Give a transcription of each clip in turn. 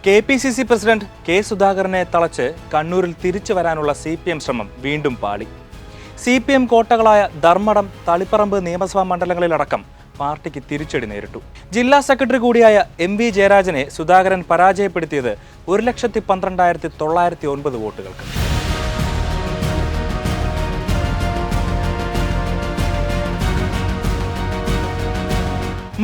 KPCC president K സുധാകരനെ തളച്ച് കണ്ണൂരിൽ തിരിച്ചു വരാനുള്ള CPM ശ്രമം വീണ്ടും പാളി. CPM കോട്ടകളായ ധർമ്മടം, തളിപ്പറമ്പ് നിയമസഭാ മണ്ഡലങ്ങളിലടക്കം പാർട്ടിക്ക് തിരിച്ചടി നേരിട്ടു. ജില്ലാ സെക്രട്ടറി കൂടിയായ MV ജയരാജനെ സുധാകരൻ പരാജയപ്പെടുത്തിയത് 1,12,909 വോട്ടുകൾക്ക്.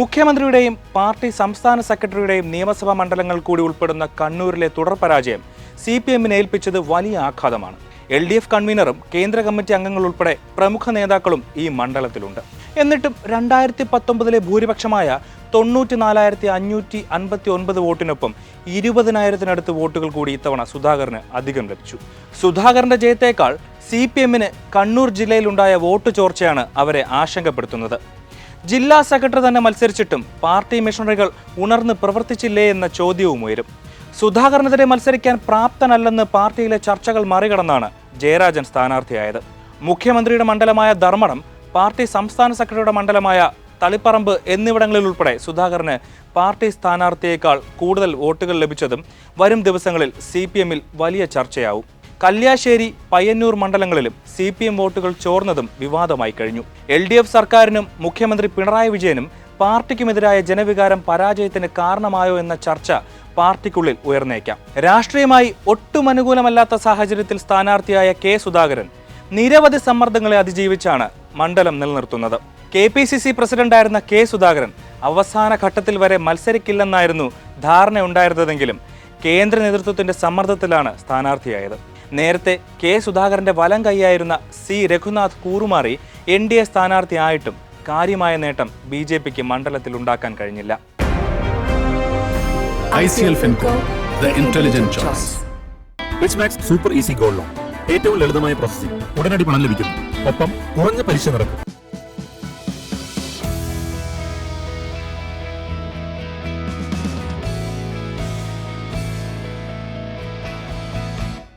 മുഖ്യമന്ത്രിയുടെയും പാർട്ടി സംസ്ഥാന സെക്രട്ടറിയുടെയും നിയമസഭാ മണ്ഡലങ്ങൾ കൂടി ഉൾപ്പെടുന്ന കണ്ണൂരിലെ തുടർ പരാജയം CPM-നെ ഏൽപ്പിച്ചത് വലിയ ആഘാതമാണ്. LDF കൺവീനറും കേന്ദ്ര കമ്മിറ്റി അംഗങ്ങൾ ഉൾപ്പെടെ പ്രമുഖ നേതാക്കളും ഈ മണ്ഡലത്തിലുണ്ട്. എന്നിട്ടും 2019 ഭൂരിപക്ഷമായ 94,559 വോട്ടിനൊപ്പം 20,000-നടുത്ത് വോട്ടുകൾ കൂടി ഇത്തവണ സുധാകരന് അധികം ലഭിച്ചു. സുധാകരന്റെ ജയത്തേക്കാൾ CPM-ന് കണ്ണൂർ ജില്ലയിലുണ്ടായ വോട്ട് ചോർച്ചയാണ് അവരെ ആശങ്കപ്പെടുത്തുന്നത്. ജില്ലാ സെക്രട്ടറി തന്നെ മത്സരിച്ചിട്ടും പാർട്ടി മിഷണറികൾ ഉണർന്ന് പ്രവർത്തിച്ചില്ലേ എന്ന ചോദ്യവും ഉയരും. സുധാകരനെതിരെ മത്സരിക്കാൻ പ്രാപ്തനല്ലെന്ന് പാർട്ടിയിലെ ചർച്ചകൾ മറികടന്നാണ് ജയരാജൻ സ്ഥാനാർത്ഥിയായത്. മുഖ്യമന്ത്രിയുടെ മണ്ഡലമായ ധർമ്മടം, പാർട്ടി സംസ്ഥാന സെക്രട്ടറിയുടെ മണ്ഡലമായ തളിപ്പറമ്പ് എന്നിവിടങ്ങളിൽ ഉൾപ്പെടെ സുധാകരന് പാർട്ടി സ്ഥാനാർത്ഥിയേക്കാൾ കൂടുതൽ വോട്ടുകൾ ലഭിച്ചതും വരും ദിവസങ്ങളിൽ CPM-ൽ വലിയ ചർച്ചയാവും. കല്യാശ്ശേരി, പയ്യന്നൂർ മണ്ഡലങ്ങളിലും CPM വോട്ടുകൾ ചോർന്നതും വിവാദമായി കഴിഞ്ഞു. LDF സർക്കാരിനും മുഖ്യമന്ത്രി പിണറായി വിജയനും പാർട്ടിക്കുമെതിരായ ജനവികാരം പരാജയത്തിന് കാരണമായോ എന്ന ചർച്ച പാർട്ടിക്കുള്ളിൽ ഉയർന്നേക്കാം. രാഷ്ട്രീയമായി ഒട്ടും അനുകൂലമല്ലാത്ത സാഹചര്യത്തിൽ സ്ഥാനാർത്ഥിയായ കെ സുധാകരൻ നിരവധി സമ്മർദ്ദങ്ങളെ അതിജീവിച്ചാണ് മണ്ഡലം നിലനിർത്തുന്നത്. KPCC പ്രസിഡന്റായിരുന്ന കെ സുധാകരൻ അവസാന ഘട്ടത്തിൽ വരെ മത്സരിക്കില്ലെന്നായിരുന്നു ധാരണയുണ്ടായിരുന്നതെങ്കിലും കേന്ദ്ര നേതൃത്വത്തിന്റെ സമ്മർദ്ദത്തിലാണ് സ്ഥാനാർത്ഥിയായത്. നേരത്തെ കെ സുധാകരന്റെ വലം കൈയായിരുന്ന C രഘുനാഥ് കൂറുമാറി NDA സ്ഥാനാർത്ഥിയായിട്ടും കാര്യമായ നേട്ടം BJPക്ക് മണ്ഡലത്തിൽ ഉണ്ടാക്കാൻ കഴിഞ്ഞില്ല. ICL Finco, the intelligent choice. Richmax Super Easy Gold Loan. ഏറ്റവും ലളിതമായ പ്രോസസ്സിംഗ്, ഉടനടി പണം ലഭിക്കുന്നു, ഒപ്പം കുറഞ്ഞ പലിശ നിരക്ക്.